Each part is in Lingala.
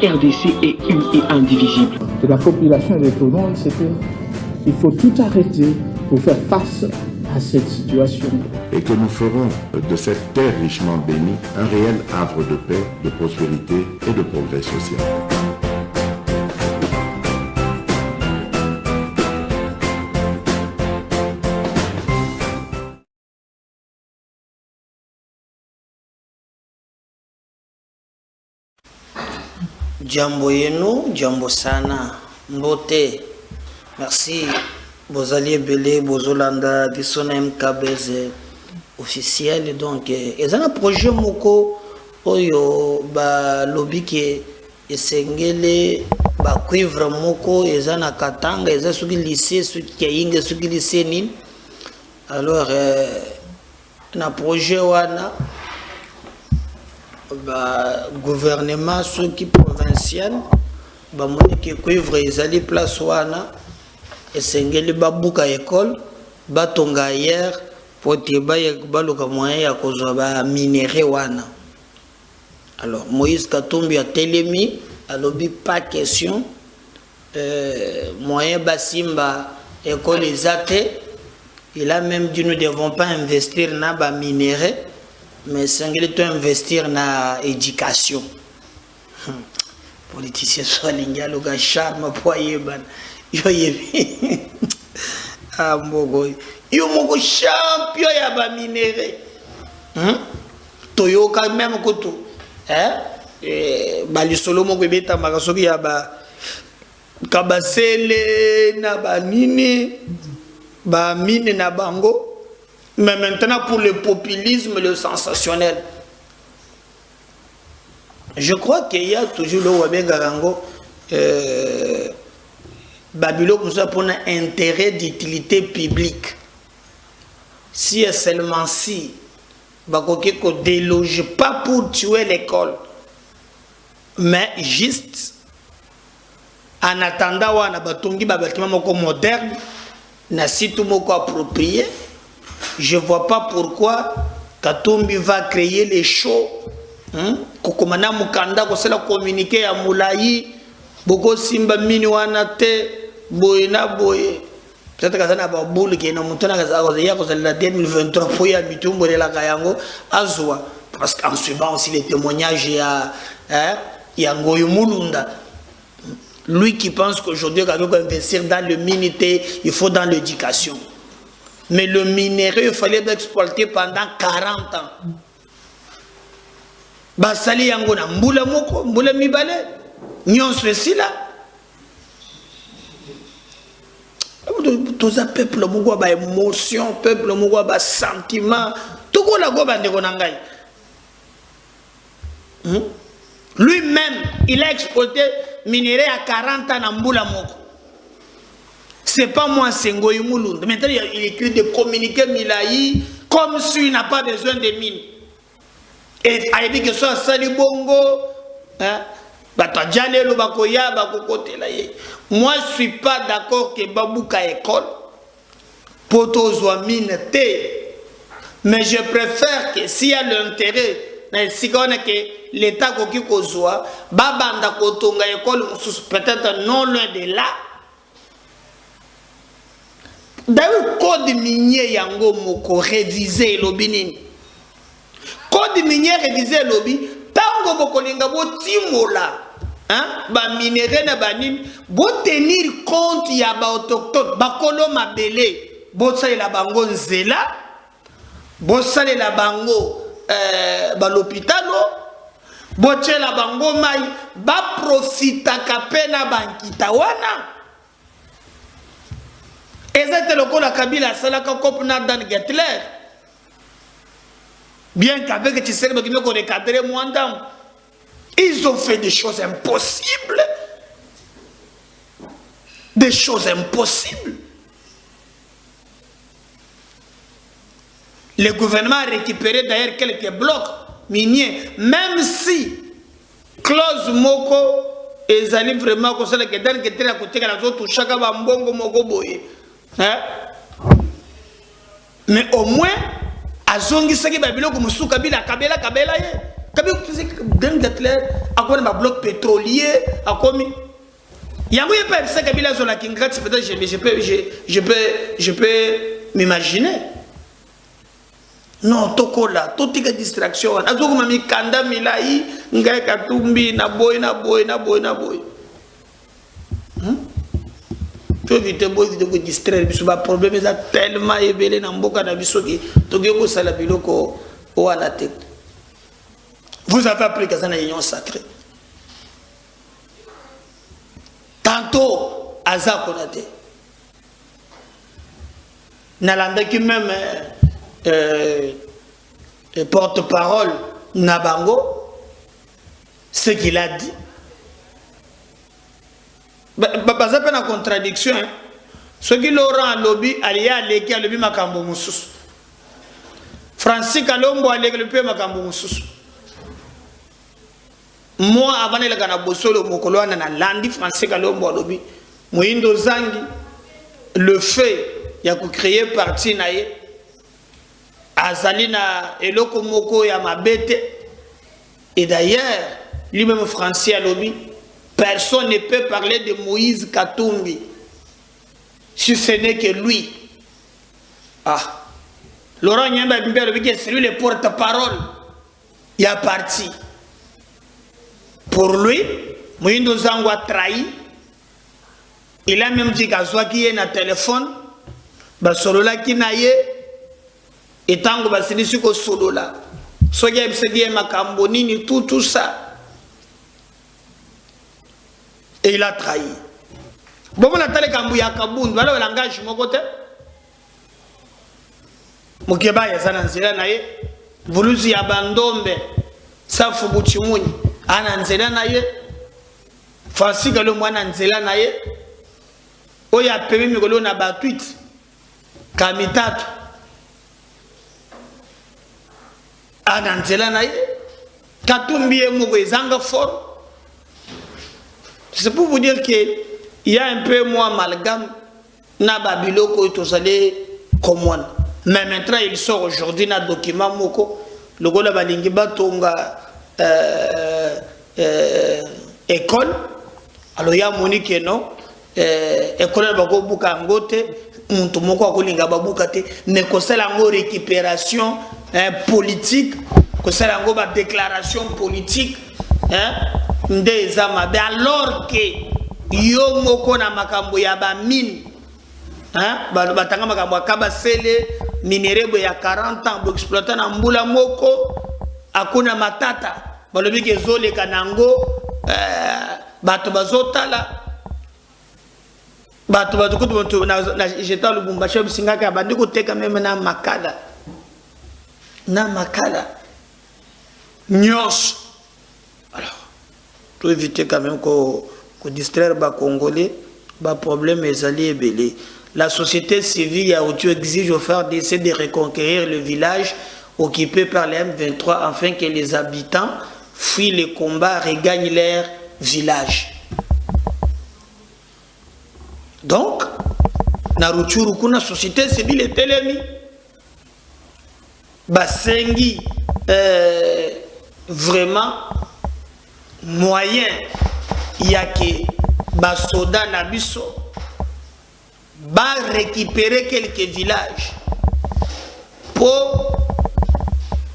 RDC est une et indivisible. Et la population des Toulon, c'est qu'il faut tout arrêter pour faire face à cette situation. Et que nous ferons de cette terre richement bénie un réel havre de paix, de prospérité et de progrès social. Jambo yenu, jambo sana, mbote. Merci, bozali belé, bozolanda, bisona MKBZ officiel. Donc, ils ont un projet moko, oyo, ba lobby qui esengele, ba cuivre moko, ils ont un katanga, ils ont ce lycée, ce qui est ce qui lycée nin. Alors, na projet wana. Bah, gouvernement ceux qui provincial bah mon qui couvre ils allaient place wana et sengeli babuka école batonga hier pour te ba loka moyen ya kozwa ba minéré wana. Alors Moïse Katumbi a télémi alobi pas question moyen basimba école exate il a même dit nous ne devons pas investir na ba minéré mais sengeli to investir na éducation. Politicien soit l'ingalo ga charme poye ban yo yebi ah mogo yo mogo champion ya ba minéré toyo ka même koto bali solo moko beta makasoki ya ba kabasele na ba nini ba mine na bango. Mais maintenant, pour le populisme, le sensationnel, je crois qu'il y a toujours le Wabé-Garango, Babylone, pour un intérêt d'utilité publique. Si et seulement si, Bakoke ne déloge pas pour tuer l'école, mais juste en attendant, on a un bâtiment moderne, na site approprié. Je ne vois pas pourquoi Katumbi va créer les shows. Kokomana Mukanda, ko sela communiquer à Moulayi, Boko Simba Mini Wanate, Boyena Boye. Peut-être que ça n'a pas boule qui est dans mon temps, la 2023 pour y habiter la Kayango, Azwa. Parce qu'en suivant aussi les témoignages, il y a Ngoyo Mulunda. Lui qui pense qu'aujourd'hui, quand on veut investir dans le minité, il faut dans l'éducation. Mais le minerai, il fallait l'exploiter pendant 40 ans. Basali yango na mbula moko, mbula mibale, nyonso esila. Tous les peuples moko ba émotion, peuple moko ba sentiment, tout ko la go bande ko nangai. Lui-même, il a exploité minerai à 40 ans na mbula moko. C'est pas moi, c'est Ngoyi Mulunda. Maintenant, il écrit des communiqués Milayi comme s'il n'a pas besoin de mines. Et il dit que ça, Sali Bongo, moi, je ne suis pas d'accord que Babouka école, Poto soit mine T. Mais je préfère que s'il y a l'intérêt, si on a que l'État qui soit, Babanda Kotonga école, peut-être non loin de là. D'ailleurs, code minier yango moko révisé lobby. Code minier révisé lobby. Tango boko linga bo timola, ba minéré na banin, bo tenir compte ya ba autochtone, ba kolo mabele, bo sale la bango nzela, bo sale la bango ba l'hôpitalo, bo tche la bango mai, ba profita kapena bankita wana. Et c'est le cas de Kabila, c'est le cas de Dan Getler. Bien qu'avec Tshisekedi, qui ont recadré Mwandam, ils ont fait des choses impossibles. Des choses impossibles. Le gouvernement a récupéré d'ailleurs quelques blocs miniers, même si clause Moko et Zali vraiment comme ça que Dan Getler a côté que les autres chacun va mbongo moko boye. Mais au moins, Azongi Saki Babilo Musuka Bila Kabela Kabela ye. Quand vous à quoi un bloc pétrolier, à quoi il y a pas de ça Kabila sur la Kingat, je peux m'imaginer. Non, tokola, toute distraction. Azoku mami kanda milai, ngai katumbi na boy. Tu éviter de distraire, parce que le problème est tellement élevé dans mboka na biso ki togeko sala biloko o ala tête. Vous avez appris que ça na union sacrée. Tantôt, Aza Konate. Nalanda qui même porte-parole Nabango, ce qu'il a dit. Pas ça une contradiction. Ce qui Laurent lobby, alia leki a lobby makambo mususu. Francis Kalombo a leki le makambo mususu. Moi, avant de la Bosolo, Mokolo, on a landi français Kalombo lobby. Moindo Zangi, le fait, il y a créé parti naïe. Azalina Eloko Moko ya mabete. Et d'ailleurs, lui-même français lobby, personne ne peut parler de Moïse Katumbi. Si ce n'est que lui. Ah. Laurent Nyamba Bimbe lobby, c'est lui le porte-parole. Il a parti. Pour lui, Moïndo Zango a trahi. Il a même dit qu'à soit qui est na téléphone, Basolola qui naïe, et tant que Basili ko Solola, Soya Bsedi Makambonini, tout ça. Et il a trahi. Bon, on a télé Kambouya Kaboun, voilà le langage mon côté. Mokeba Yazananzela naïe, Voluzi Abandombe, Safubuchimuni. Ananzela naye Francis Galo mwana nzela naye oya pemi mikolo na ba tweet kamitatu ananzela naye Katumbi moko ezanga fort. C'est pour vous dire que il y a un peu moins amalgame na babiloko tozale komona. Mais maintenant il sort aujourd'hui na document moko lokola balingi batonga école, alors il y a Monique non, école bako buka ngote, muntu moko akolinga babuka te, mais ko sala ngo récupération politique, ko sala ngo ba déclaration politique, nde mabe alors que yo moko na makambo ya ba mine, batanga makambo akaba sele minerebo ya 40 ans bo exploiter na mbula moko akuna matata. Balobi ke zole kanango bato bazotala bato kutu na jeta Lubumbashi bisingaka bandi koteka même na makala nyos. Alors pour éviter quand même ko distraire ba congolais ba problème ezali ebele. La société civile a auto exige au faire d'essayer de reconquérir le village occupé par les M23 afin que les habitants fuient les combats, regagnent leur village. Donc, Naruchuru kuna société civile est telemi. Basengi vraiment moyen yake basoda nabiso ba récupérer quelques villages pour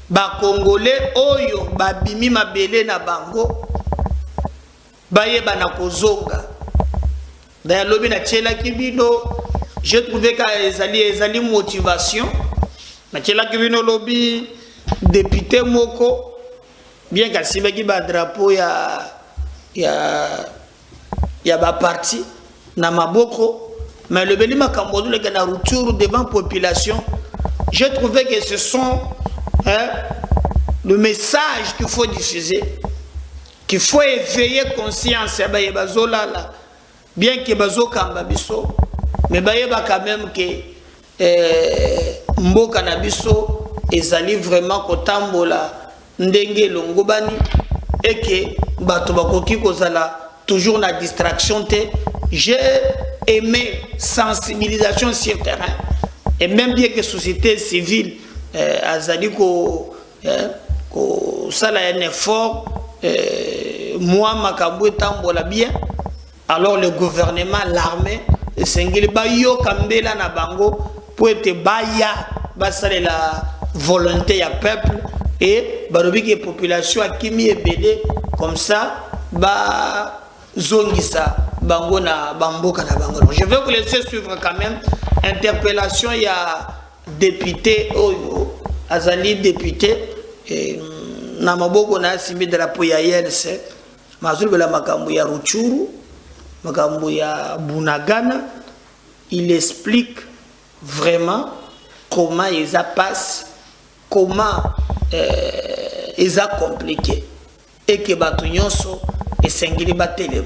ba Congolais oyo babimi mabele na bango bayeba na kozonga. D'ailleurs lobi na tchela kibino, j'ai trouvé qu'ezali motivation na tchela kibino lobi député moko bien qu'asimaki ba drapeau ya ba parti na maboko, mais le beli makambo le na rupture devant population. J'ai trouvé que ce sont le message qu'il faut diffuser, qu'il faut éveiller conscience ya bazolala, bien que bazo kamba biso, mais bayeba quand même que mboka na biso ezali vraiment kotambola ndenge longobani et que bato bakoki kozala toujours na distraction te. J'ai aimé sensibilisation sur le terrain et même bien que société civile azali ko ça là un effort moi makambo etambola bien alors le gouvernement l'armée sengeli ba yo kambela na bango pour être baya basale la volonté ya peuple et barobi que population akimi ebele comme ça ba zongisa bango na bamboka na bango. Je vais vous laisser suivre quand même interpellation il y a député oyo azali député na maboko na simbi de la POYALC mazulu la makambo ya Ruchuru makambo ya Bunagana. Il explique vraiment comment ils passent, comment ils ont compliqué et que Batunyonso et Sengili Batelem.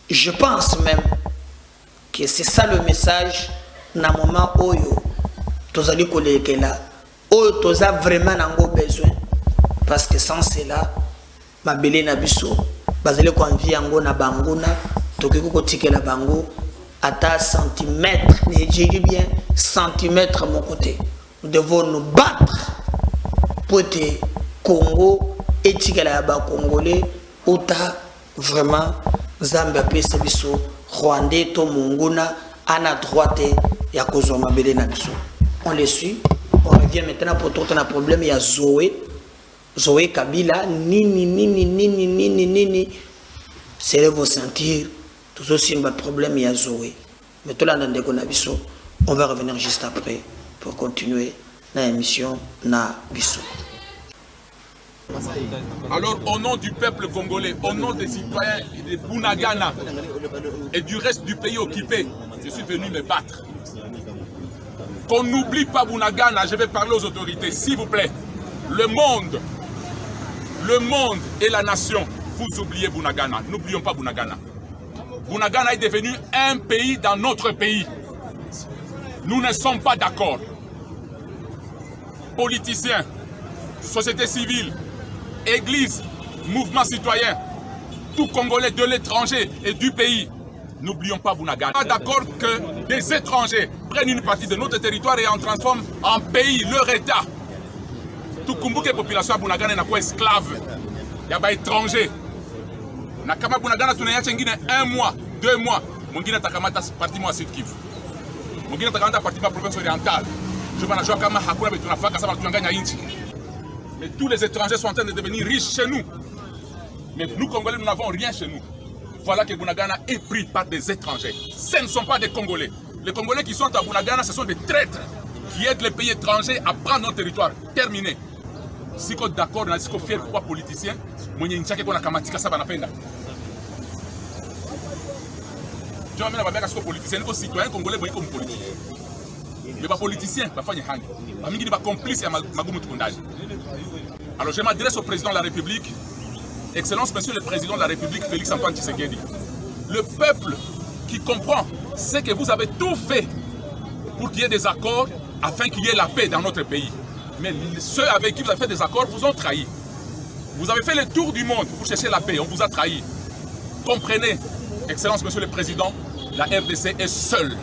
Je pense même que c'est ça le message na moment oyo tozali koleke là oyo toza vraiment nango besoin parce que sans cela mabele na biso bazali ko envie yango na banguna tokiko kotikela bango ata centimètre, je dis bien centimètre à mon côté. Nous devons nous battre pour être Congo et Tigala Congolais, Ota vraiment Zambia Pesabiso, Rwandais, Tomonguna, Ana droite, Yakozo Mabele Nabiso. On les suit. On revient maintenant pour tout un problème. Il y a Zoé Kabila, ni. C'est vous sentir. Tout aussi un problème, il y a Zoé. Mais tout là, on va revenir juste après pour continuer l'émission na Bissou. Alors, au nom du peuple congolais, au nom des citoyens de Bunagana et du reste du pays occupé, je suis venu me battre. Qu'on n'oublie pas Bunagana, je vais parler aux autorités, s'il vous plaît. Le monde et la nation, vous oubliez Bunagana. N'oublions pas Bunagana. Bunagana est devenu un pays dans notre pays. Nous ne sommes pas d'accord. Politiciens, société civile, église, mouvement citoyen, tout Congolais de l'étranger et du pays, n'oublions pas Bunagana. Pas d'accord que des étrangers prennent une partie de notre territoire et en transforment en pays, leur État. Tout Kumbuke population à Bunagana n'est pas esclave. Il y a pas étranger. Nakama Bunagana tunaya chengine 1 mois, 2 mois. Mongina takamata parti moi Sud Kivu. Mongina takamata parti ma province orientale. Je vais jouer kama hakuna betuna faka ça va tuanganya inchi. Mais tous les étrangers sont en train de devenir riches chez nous. Mais nous Congolais nous n'avons rien chez nous. Voilà que Bunagana est pris par des étrangers. Ce ne sont pas des Congolais. Les Congolais qui sont à Bunagana, ce sont des traîtres qui aident les pays étrangers à prendre notre territoire. Terminé. Si vous êtes d'accord, si vous êtes fier pour politicien, vous êtes fier pour kamatika ça va penda. Je vais vous dire que politicien, les citoyens congolais sont comme politiciens. Les politiciens, ils font des hangs. Ils sont complices à Magoumou Tukundaj. Alors je m'adresse au président de la République, Excellence, Monsieur le Président de la République, Félix Antoine Tshisekedi. Le peuple qui comprend, c'est que vous avez tout fait pour qu'il y ait des accords afin qu'il y ait la paix dans notre pays. Mais ceux avec qui vous avez fait des accords vous ont trahi. Vous avez fait le tour du monde pour chercher la paix, on vous a trahi. Comprenez, Excellence, Monsieur le Président, la RDC est seule.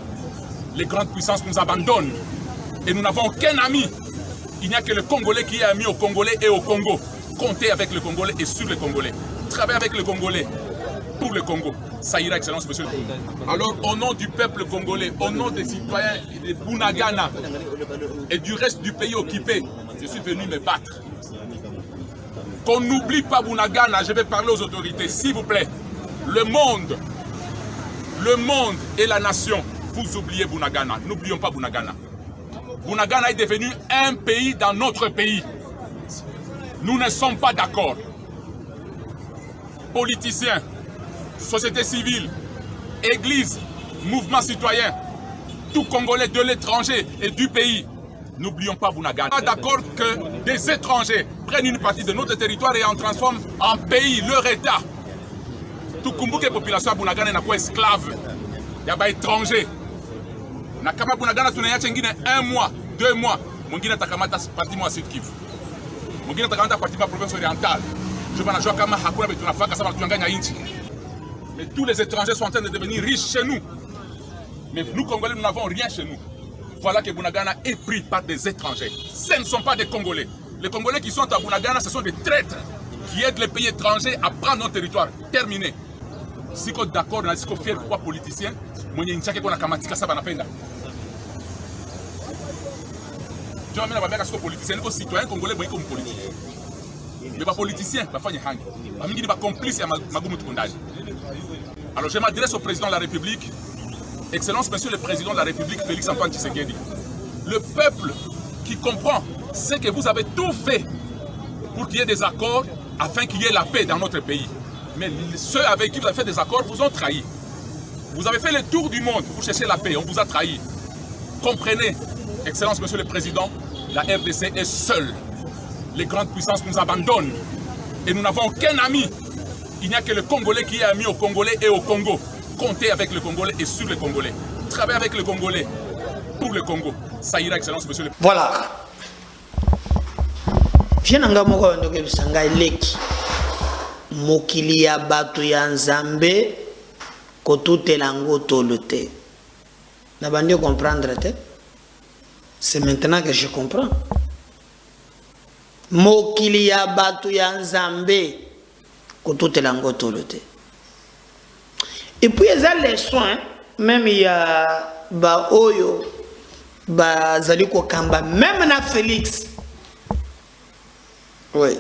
Les grandes puissances nous abandonnent et nous n'avons aucun ami. Il n'y a que le Congolais qui est ami aux Congolais et au Congo. Comptez avec le Congolais et sur le Congolais. Travaillez avec le Congolais pour le Congo. Ça ira, Excellence, Monsieur le Président. Alors, au nom du peuple congolais, au nom des citoyens de Bunagana et du reste du pays occupé, je suis venu me battre. Qu'on n'oublie pas Bunagana, je vais parler aux autorités, s'il vous plaît. Le monde et la nation, vous oubliez Bunagana. N'oublions pas Bunagana. Bunagana est devenu un pays dans notre pays. Nous ne sommes pas d'accord. Politiciens, société civile, église, mouvement citoyen, tout Congolais de l'étranger et du pays, n'oublions pas Bunagana. Pas d'accord que des étrangers prennent une partie de notre territoire et en transforment en pays, leur État. Tout Kumbuke population à Bunagana n'est pas esclave. Il y a pas étranger. Nakama Bunagana tunaya chengine 1 mois, 2 mois. Mongina takamata parti moi Sud Kivu. Mongina takamata parti ma province orientale. Je vais jouer kama hakuna betuna faka ça va tuanganya inchi. Mais tous les étrangers sont en train de devenir riches chez nous. Mais nous Congolais nous n'avons rien chez nous. Voilà que Bunagana est pris par des étrangers. Ce ne sont pas des Congolais. Les Congolais qui sont à Bunagana, ce sont des traîtres qui aident les pays étrangers à prendre nos territoires. Terminé. Si vous êtes d'accord, si vous êtes fier pour politicien, vous êtes fier pour Kamatika Sabanapenda. Je vais vous dire que politicien, les citoyens congolais comme politicien. Mais les politiciens, ils sont complices à Magoumou Tukundaj. Alors je m'adresse au président de la République, Excellence, Monsieur le Président de la République, Félix Antoine Tshisekedi. Le peuple qui comprend, c'est que vous avez tout fait pour qu'il y ait des accords afin qu'il y ait la paix dans notre pays. Mais ceux avec qui vous avez fait des accords vous ont trahi. Vous avez fait le tour du monde pour chercher la paix, on vous a trahi. Comprenez, Excellence, Monsieur le Président, la RDC est seule. Les grandes puissances nous abandonnent et nous n'avons aucun ami. Il n'y a que le Congolais qui est ami aux Congolais et au Congo. Comptez avec le Congolais et sur le Congolais. Travaillez avec le Congolais pour le Congo. Ça ira, Excellence, Monsieur le Président. Voilà. Viens nanga moko ndoke bisanga eleki. Mokili ya bato ya Nzambe kotutela ngo tolote. Na bandi comprendre te? C'est maintenant que je comprends. Mokili ya bato ya Nzambe kotutela ngo tolote. Et puis il y a les soins, même il y a ba oyo ba zaliko kamba, même na Félix. Oui.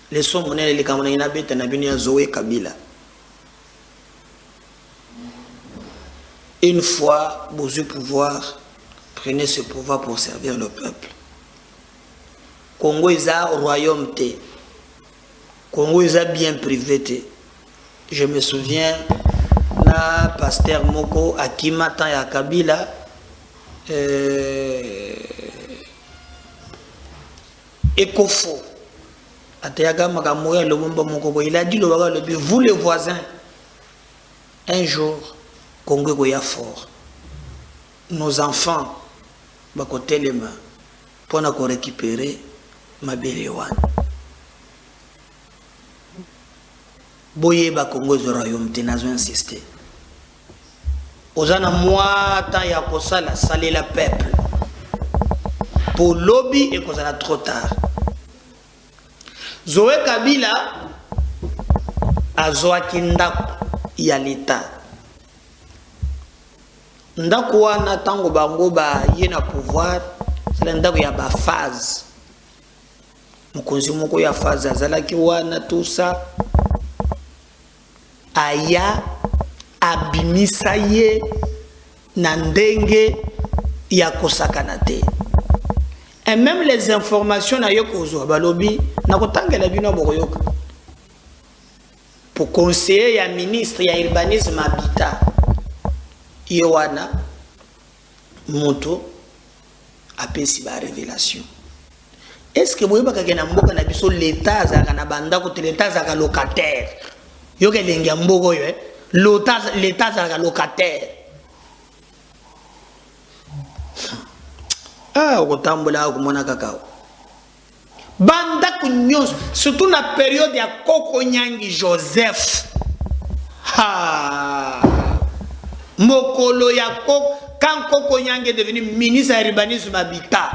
Les soins monnaie les kamona inabete na bini ya Zoé Kabila. Une fois vous avez pouvoir, prenez ce pouvoir pour servir le peuple. Congo est un royaume té. Congo est un bien privé. Je me souviens, na pasteur Moko Akimata ya Kabila, Ekofo. Atayaga Magamouya Lomomba Moko, il a dit vous les voisins, un jour, Congo goya fort. Nos enfants, bakote les mains, pour nous récupérer ma Béléwan. Boye ba Congo zo royaume te nazo insister. Ozana moi tant ya kosala saler la peuple. Pour lobby et kozala trop tard. Zoé Kabila azwaki ndako ya l'État. Ndako wana tango bango ba yena pouvoir, c'est ndako ya ba phase. Mokonzi moko ya phase azalaki wana tout ça. Aya abimisa ye na ndenge ya kosakana te. Et même les informations na yo kozwa balobi na kotangela bino bokoyoka. Pour conseiller ya ministre ya urbanisme habitat Yowana moto apesi ba révélation. Est-ce que boyeba kakena mboka na biso l'état za kana banda ko l'état za ka locataire? Yoke lengia mbogo yo l'état za locataire. Ah, okotambola okomona kakao. Banda kunyos, surtout na période ya Koko Nyangi Joseph. Ha! Mokolo ya Koko, quand Koko Nyangi est devenu ministre de l'urbanisme habitat.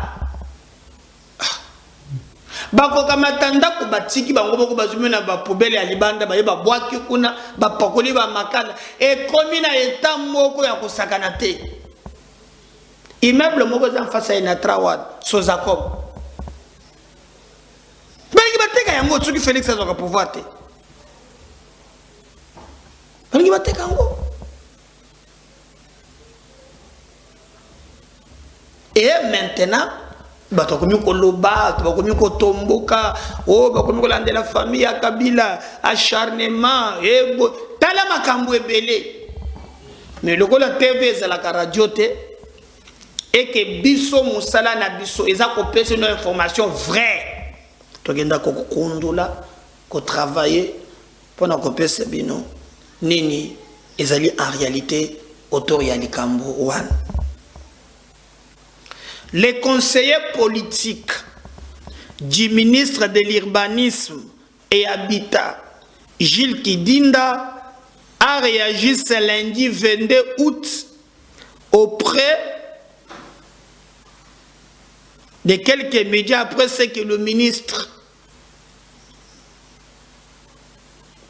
Bako kamatanda ko batiki bango boko bazumena ba poubelle ya libanda ba yeba bwaki kuna ba pakoli ba makala e komi na état moko ya kosakana te. Immeuble moko za face ya Natrawad Sozakom. Bangi bateka yango tsuki Félix azoka pouvoir te. Bangi bateka yango. Et maintenant batokomi koloba, batokomi kotomboka, oh bakomi kolande la famille ya Kabila, acharnement, tala makambo ebele. Mais le la TV za la radio te et que biso musala na biso eza ko pesa une information vraie. Togenda ko kondola, ko travailler pour na ko pesa bino. Nini ezali en réalité autour ya likambo one. Les conseillers politiques du ministre de l'Urbanisme et Habitat, Gilles Kidinda, a réagi ce lundi 22 août auprès de quelques médias après ce que le ministre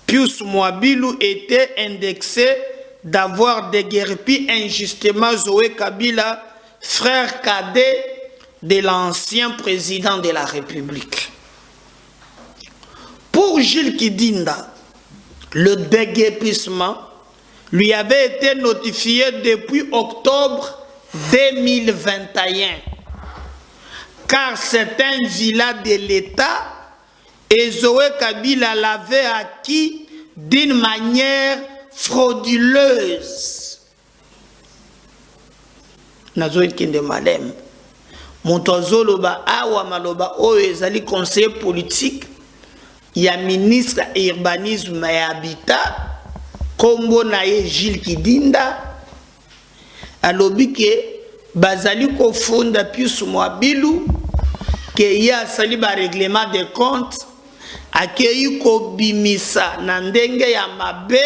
Pius Mwabilu était indexé d'avoir déguerpi injustement Zoé Kabila, frère cadet de l'ancien président de la République. Pour Jules Kidinda, le déguerpissement lui avait été notifié depuis octobre 2021, car c'est un villa de l'État et Zoé Kabila l'avait acquis d'une manière frauduleuse. Nazoïd Kinde Malem, Montozo Loba Awa Maloba Oyo ezali conseiller politique, il y a ministre urbanisme et habitat, Kombo Naye Jules Kidinda, alobi ke bazali ko fonda Pius Mwabilu, ke ya sali ba règlement de compte, akeyi ko bimisa na ndenge ya mabe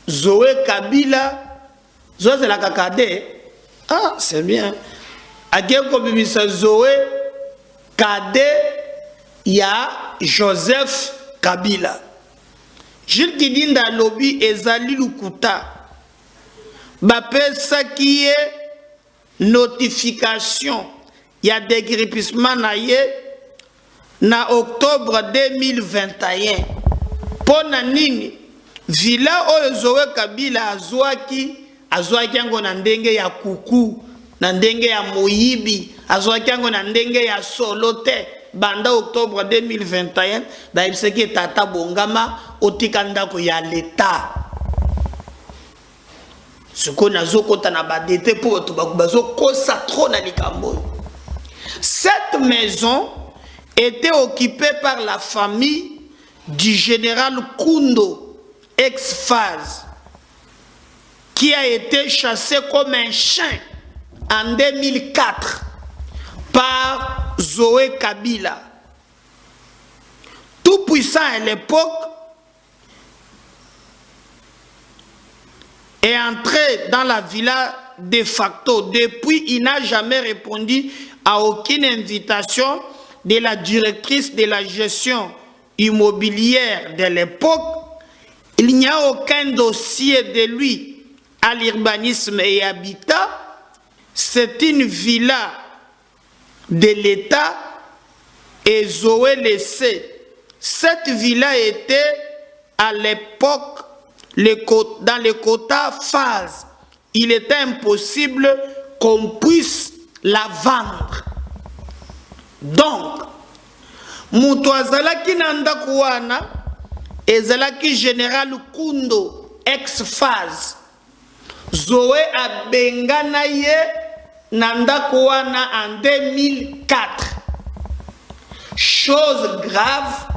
Zoé Kabila, Zoé la kakade, ah c'est bien, akeyi ko bimisa Zoé Kade ya Joseph Kabila. Jules Kidinda lobby ezali lukuta bapesa qui est notification ya déguerpissement na ye na octobre 2021 pona nini villa oyo Zoé Kabila azwaki yango na ndenge ya kuku, na ndenge ya moyibi, azwaki yango na ndenge ya solote. Banda octobre 2021, daibseki tata bongama otika ndako ya l'État. Ce qu'on a zokota na badete pour bazo kosa trop na likambo. Cette maison était occupée par la famille du général Kundo, ex-phase, qui a été chassé comme un chien en 2004 par Zoé Kabila. Tout puissant à l'époque est entré dans la villa de facto. Depuis, il n'a jamais répondu à aucune invitation de la directrice de la gestion immobilière de l'époque. Il n'y a aucun dossier de lui à l'urbanisme et habitat. C'est une villa de l'État et Zoé laissé. Cette villa était à l'époque dans les quotas phase. Il était impossible qu'on puisse la vendre. Donc, Moutouazalaki Nandakouana et Zalaki Général Kundo, ex-phase. Zoé a Benganaye Nandakouana en 2004. Chose grave,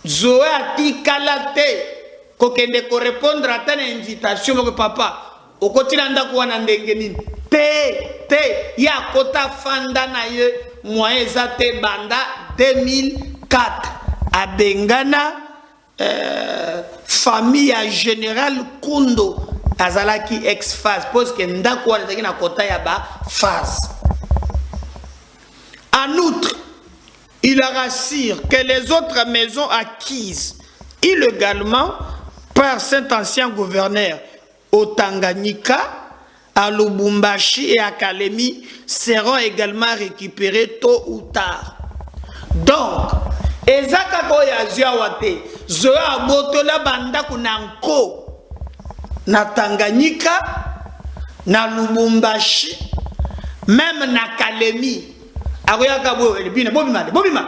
Zoé a dit Kalate, qu'on ne répondre à telle invitation, mon papa, au côté Nandakouana Ndengenin. Ya kota fanda na ye moyen zate banda 2004 à Bengana famille à général Kundo azalaki ex-phase parce que ndako wana na kota ya ba phase. En outre, il rassure que les autres maisons acquises illégalement par cet ancien gouverneur au Tanganyika, à Lubumbashi et à Kalemi seront également récupérés tôt ou tard. Donc, ezaka koya ziawate zoa botola banda kunanko na Tanganyika, na Lubumbashi, même na Kalemi. Akoya kabo elbina bobima.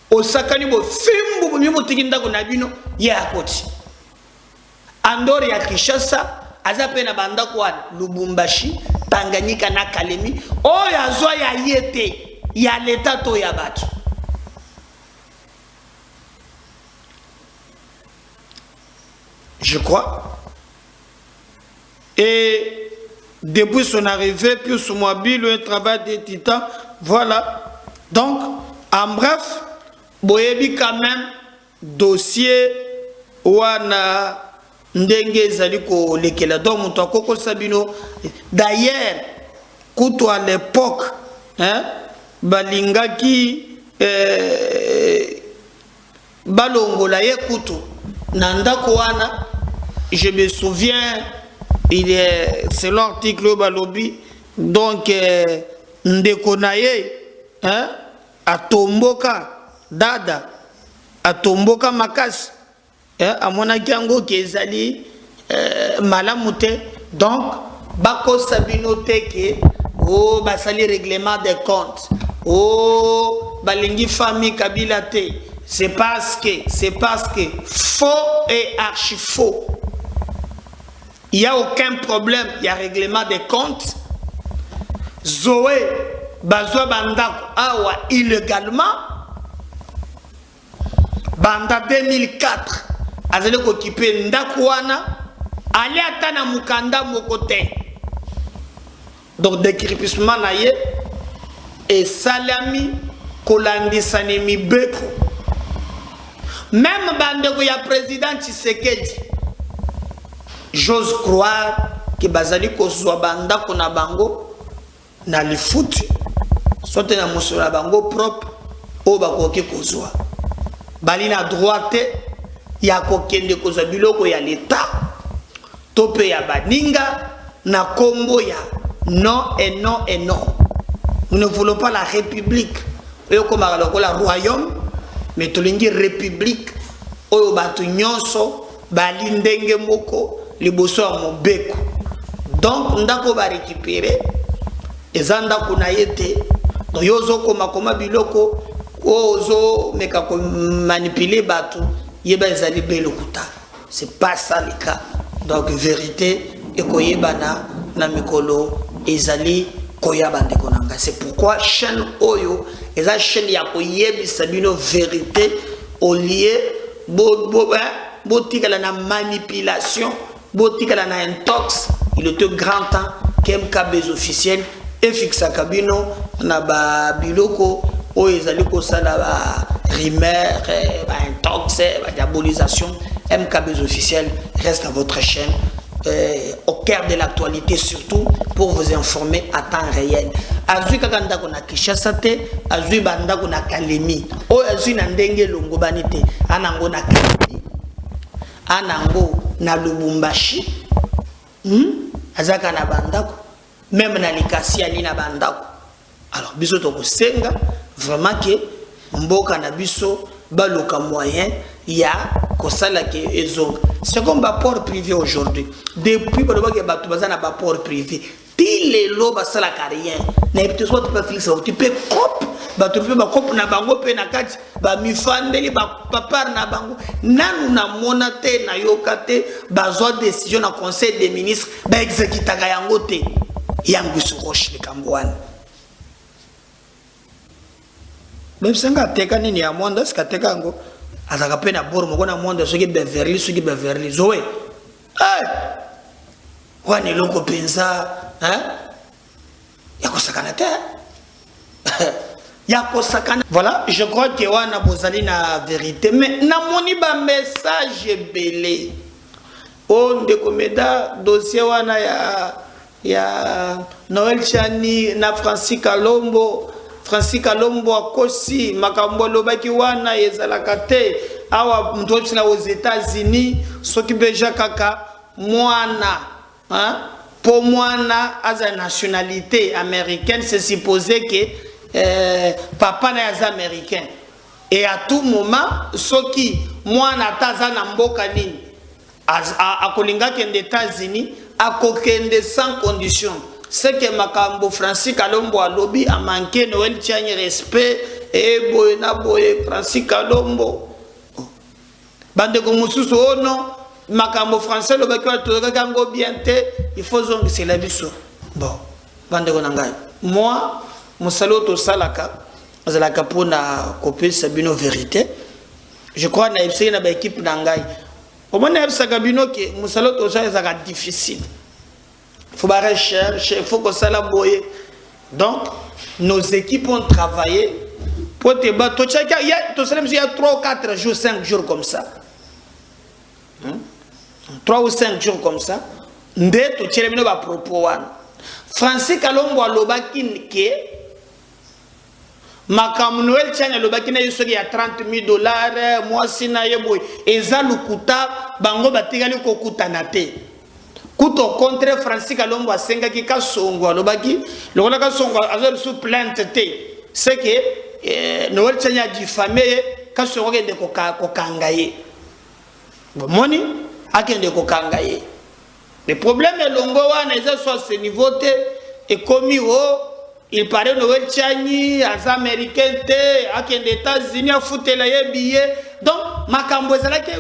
Osakani bo fimbu bimimo tikinda kuna bino ya akoti. Andori ya Kinshasa azapena banda kwa Lubumbashi, Tanganyika na Kalemi, oya zo ya yete ya leta to ya batu. Je crois. Et depuis son arrivée, puis ce mois le travail des titans, voilà. Donc, en bref, boyebi quand même dossier wana ndenge zali ko lekela donc muto akoko sabino. D'ailleurs kutu à l'époque hein balingaki balongola ye kutu nandako wana. Je me souviens, c'est l'article Balobi, donc Ndekonaye, hein, à Tomboka, Dada, à Tomboka Makas, hein, à Monakiango qui est allé Malamute, donc Bako Sabinote qui oh, basali règlement des comptes, oh, Balingi famille Kabilate, c'est parce que faux et archi faux. Il n'y a aucun problème, il y a règlement des comptes. Zoé, Bazwa Bandako, Awa, illégalement. Banda 2004, Azele Kokipe Ndakwana, allez atana Mukanda Mokote. Donc, décrypissement naye, et Salami, Kolandi Sanemi Beko. Même Bandeko, il y a président Tshisekedi. J'ose croire que Bazali Kozwa Banda Kona Bango na le foot soit na musula bango propre o bakoke kozwa bali na droite ya kokende kozwa biloko ya l'état tope ya baninga na kombo ya non et non et non. Nous ne voulons pas la république oyo komaka lokola royaume mais tolingi république oyo bato nyonso bali ndenge moko liboso ya mobeko. Donc ndako ba récupérer ezanda kuna yete donc yozo koma biloko ozo meka ko manipuler batu yeba ezali belokuta. C'est pas ça le cas. Donc vérité et koyebana na mikolo ezali koyaba ndeko nanga. C'est pourquoi chaîne oyo eza chaîne ya koyebisa bino vérité au lieu botikala na manipulation, botikala na intox. Il était grand temps qu'MK des officiels et fixa kabino na ba biloko o ezali ko sala ba rimer ba intox ba diabolisation. MK des officiels reste à votre chaîne au cœur de l'actualité, surtout pour vous informer à temps réel. Azui kakanda kona Kinshasa te, azui banda kona Kalemi. O azui na ndenge longo banite, anango na Kalemi, anango na Lubumbashi. Azaka na bandako, même na Likasi ali na bandako. Alors biso to kosenga vraiment que mboka na biso baloka moyen ya kosala ke ezonga. C'est comme un port privé aujourd'hui. Depuis que batu baza na port privé, ti les lo basala carrière. Na peut-être tu peux fixer, tu peux cop, batu pe ba cop na bango pe na kati, ba mifandeli ba papa na bango. Nanu na monate na yokate, bazwa décision na conseil des ministres, ba exécutaka yango te. Yangu su roche le kambouane. Même senga teka nini ya monde ska teka ngo. Azaka pe na bor mo na monde soki Beverly Zoé. Wani loko penza, hein? Yako sakana te. Yako sakana. Voilà, je crois que wana bozali na vérité, mais na moni ba message belé. On de komeda dossier wana ya Noël Chani na Francis Kalombo akosi makambo lobaki wana ezalaka te awa mtu na aux États-Unis soki beja kaka mwana hein pour mwana aza nationalité américaine, c'est supposé que papa na est américain et à tout moment soki mwana taza na mboka nini akolinga kende États-Unis akokende sans condition. C'est que Makambo Francis Kalombo a lobby a manqué Noël Tiagne respect et boyena boye Francis Kalombo. Bande ko mususu ono Makambo français lo bakwa to kango bien te il faut zongi c'est la biso. Bon, bande ko nangai. Moi, musalo to salaka azalaka pona copier sabino vérité. Je crois na epsi na ba équipe nangai. Au moins na epsa kabino ke musalo to ça ezaka difficile. Il faut rechercher, il faut que ça la boye. Donc, nos équipes ont travaillé pour te battre. Il y a 3 ou 4 jours, 5 jours comme ça. 3 ou 5 jours comme ça. Il Francis Kalombo alobaki ke makambo Noël Tchani alobaki na yosoki ya $30,000 mwasi na ye boy eza lukuta bango batikali kokutana te. Kuto contre Francis Kalombo asengaki Kasongo alobaki lokola Kasongo azali sous plainte te c'est que Noël Tchani a diffamé Kasongo kende kokanga ye moni akende kokanga ye. Le problème est longo wana eza soit ce niveau te et comme il paraît Noël Tchani az américain te akende États-Unis a fouté la ye billet donc makambo ezala ki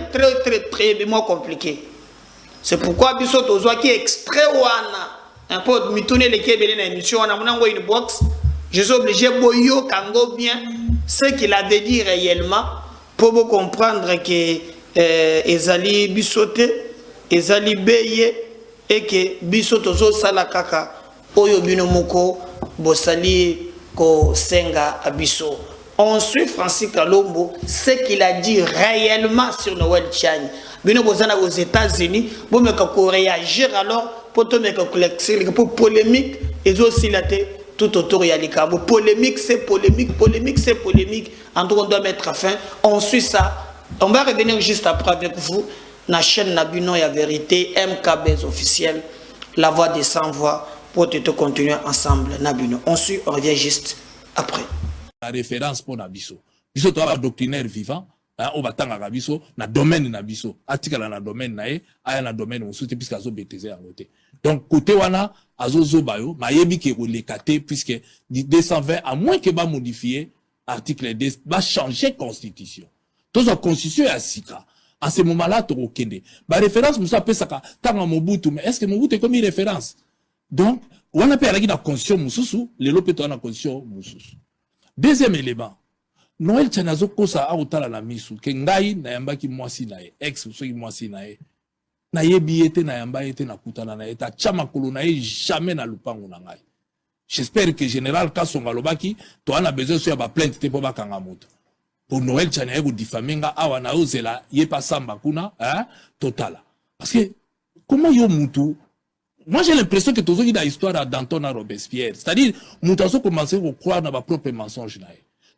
très moins compliqué. C'est pourquoi biso tozwa ki extrait wana un peu mitone le kebele na émission wana mona ngo une box je suis obligé boyo kango bien ce qu'il avait dit réellement pour vous comprendre que ezali bisote ezali beye et que biso tozo sala kaka oyo bino moko bosali ko senga abiso. On suit Francis Kalombo ce qu'il a dit réellement sur Noël Tchani. Bino bozana aux États-Unis pour me réagir alors pour te mettre pour polémique et aussi la tout autour il y a les cas polémique c'est polémique c'est polémique en tout cas on doit mettre fin. On suit ça. On va revenir juste après avec vous. La chaîne Nabino et la vérité, MKBS officiel, la voix des sans voix, pour te continuer ensemble, Nabino. On suit, on revient juste après. La référence pour Nabiso. Biso to aba doctrinaire vivant, on va tanga Nabiso, na domaine Nabiso. Article na domaine nae, aya na domaine musuti puisque azo BTZ en côté. Donc côté wana azo zobayo, ma yebi ke le kate puisque 220 à moins que ba modifier article 10 va changer constitution. Toute la constitution est à Sika. En ce moment-là, tu as la référence, nous appelons ça quand Mobutu, mais est-ce que Mobutu est comme une référence? Donc, on a perdu la constitution Moussoussou, les lopétons ont la constitution Moussoussou. Deuxième élément, Noël Tchanazo Kosa a otala la misu, que Ngaï na yamba ki mwasi na ye, ex ou mwasi na ye, na ye biete na yamba ete na kutana na ye, ta chamakolo na ye jamais na lupango na ngai. J'espère que Général Kasonga Lobaki, tu as besoin de ba plainte te po ba kangamoto. Pour Noël Tchani ko diffamenga awana ozela yepa samba kuna totala. Parce que comment yo mutu, moi j'ai l'impression que toujours il y a histoire d'Anton Robespierre, c'est-à-dire mutu a commencé à croire dans ma propre mensonge na.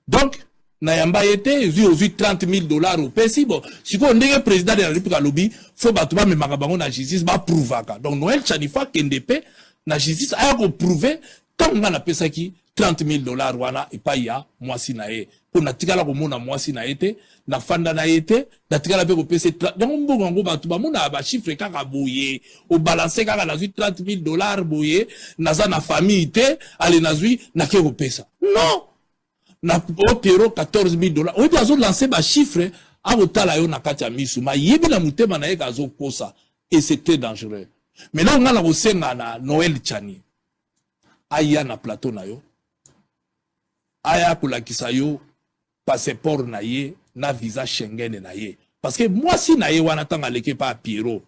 Donc na yamba été vu $30,000 au pays bon si on est président de la République lobby faut battre mais makabango na justice ba prouvaka. Donc Noël Tchani fa kendepe na justice a ko prouver tant on a pesa ki $30,000 wana et pas ya mwasi na ye. Pour natikala ko mona mwasi na été na fanda na été natikala pe ko pesa donc mbongo ngo batu ba mona ba chiffre kaka boye au balancer kaka na $30,000 boye naza na famille te ale nazui na ke ko pesa non na opéro $14,000 on peut lancer ba chiffre a otala yo na kati ya misu ma yebi na mutema na ye kazo kosa et c'était dangereux. Mais là on a la kosenga na Noël Tchani aya na plateau na yo aya kulakisa yo passeport na ye na visa Schengen na ye parce que moi si na ye wana tanga leke pa Pierrot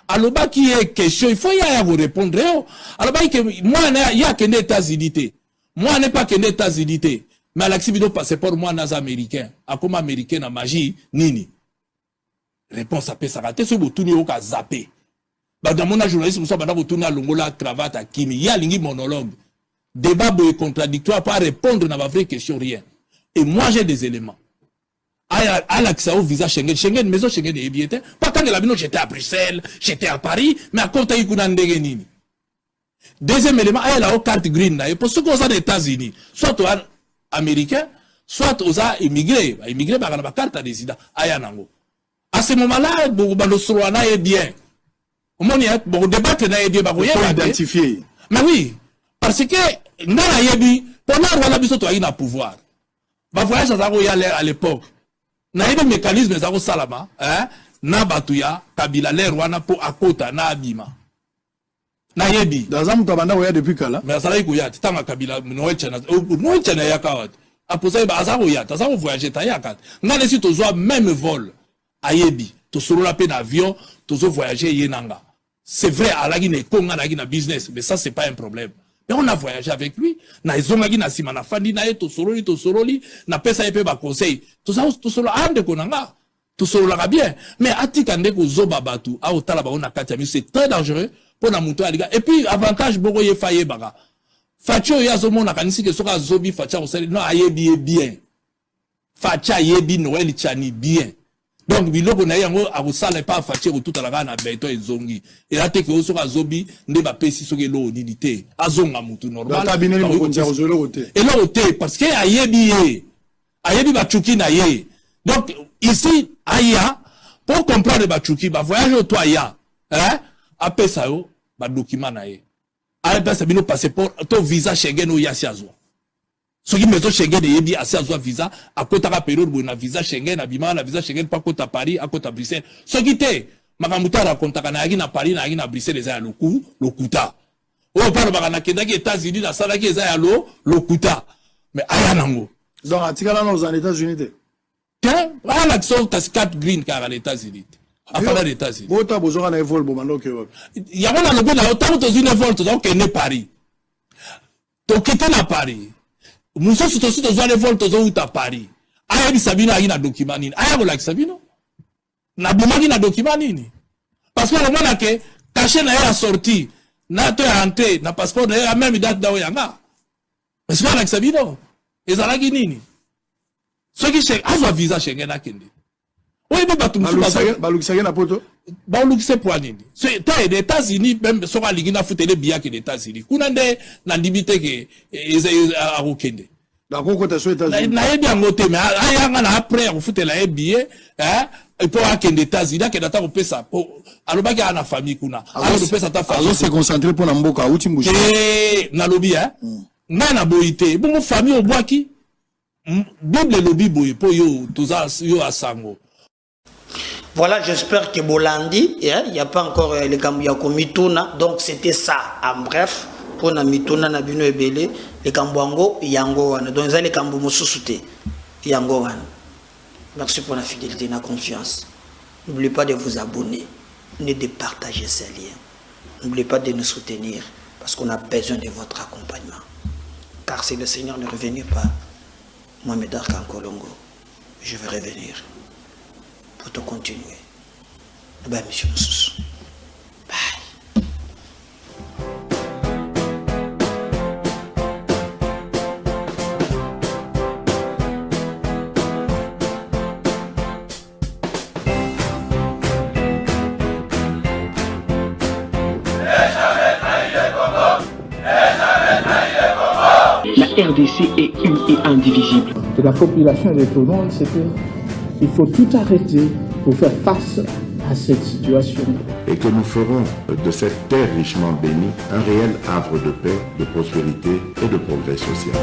aloba ki e question il faut ya vous répondre yo aloba ki moi na ya kende États-Unis te moi n'est pas kende États-Unis te mais alaxi bido passeport moi na américain akoma américain na magie nini réponse a pesa raté so botuni o ka zappé ba dans mon journaliste musa bana botuni longola cravate akimi ya lingi monologue débat boy contradictoire pas répondre na ba vraie question rien. Et moi j'ai des éléments. À l'accès au visa Schengen, maison Schengen et bien pas quand la bino j'étais à Bruxelles, j'étais à Paris, mais à côté il y a nini. Deuxième élément, elle a une carte green là, et pour ceux qui sont aux États-Unis, soit aux Américains, soit aux immigrés, par la carte à résident, à ce moment-là, le Soroana est bien. Bon, débattre na est bien, identifier. Mais oui, parce que dans la yebi, pendant qu'on a besoin de pouvoir. Ba voyage à l'époque. Na yebe mécanisme za ko salama, na batuya kabila le rwana po akota na abima. Na yebi. Dans un mutabanda oya depuis kala. Mais ça ko ya tanga kabila Noël Tchana ya kawat. Aposa ba azaro ya, ta za voyager ta ya kat. Ngane si to zo même vol a yebi, to solo la peine avion, to zo voyager yenanga. C'est vrai à la Guinée konga na Guinée business, mais ça c'est pas un problème. Mais on a voyagé avec lui. Na izongaki na sima na fandi na ye to soroli na pesa yepe ba conseil. To solo ande konanga. To solo la bien. Mais atika ndeko zoba batu a otala ba ona katia c'est très dangereux pour na muto aliga. Et puis avantage boko ye faye baga. Facho ya zomo na kanisi ke soka zobi facha osali non ayebi bien. Facha yebi Noël chani bien. Donc biloko na yango abusala pas fache ko tout la na beto ezongi. Et là te ke soka zobi nde ba pesi soke lo nidité. Azonga mutu normal. Et là ote parce que ayebi ba chuki na ye. Donc ici aya pour comprendre ba chuki ba voyage au toi ya. Hein? Après ça yo ba document na ye. Après ça bino passeport to visa Schengen o ya si azwa. Ce qui maison Schengen yebi asi azwa visa à côté la période na visa Schengen abima na visa Schengen pas côté Paris à côté Bruxelles. Ce qui te makamuta raconta kana yaki na Paris na yaki na Bruxelles za lokuta. O parle ba na kenda ki États-Unis na sala ki za ya lokuta. Mais aya nango. Donc atikala nos en États-Unis. Tiens, voilà que sont 4 green car aux États-Unis. Afala les États-Unis. Bota bozora na vol bomando ke. Ya wana lobo na autant aux une vol donc ne Paris. To quitter na Paris. Muso suto suto zo les vol to zo uta Paris. Aya bi Sabino ayi na document nini. Aya ko like Sabino. Na bomaki na document nini. Parce que le moment que caché na ya sorti, na to ya entrée, na passeport na ya même date da oyanga. Parce que like Sabino. Ezalaki nini. Ce qui c'est azwa visa Schengen akende. Oui, mais balukisaki na poto. Balukise pour nini. C'est les États-Unis même so ka ligina futele biya ke les États-Unis. Kuna nde na ndibite ke a okende. D'accord côté so États-Unis. Na yebi ngote mais ayanga na après ko futela yebiye, hein, et pour akende États-Unis ke data ko pesa pour alobaki ana famille kuna. Alors pesa ta famille. Alors se concentrer pour na mboka uti mbushi. Na lobi hein. Na boité. Bon famille au boaki. Bible lobby boy pour yo toza yo asango. Voilà, j'espère que Bolandi, il n'y a pas encore les Kambouyako Mituna, donc c'était ça, en bref, pour na Mituna, na Bino Ebele, les Kambouango, Yango, donc ils ont les Kambou Moussouté, Yango. Merci pour la fidélité et la confiance. N'oubliez pas de vous abonner, ni de partager ces liens. N'oubliez pas de nous soutenir, parce qu'on a besoin de votre accompagnement. Car si le Seigneur ne revenait pas, Mohamed Arkan Kolongo, je vais revenir pour te continuer. Bye, monsieur Moussous. Bye. La RDC est une et indivisible. Et la population de Toulon, c'était il faut tout arrêter pour faire face à cette situation. Et que nous ferons de cette terre richement bénie un réel havre de paix, de prospérité et de progrès social.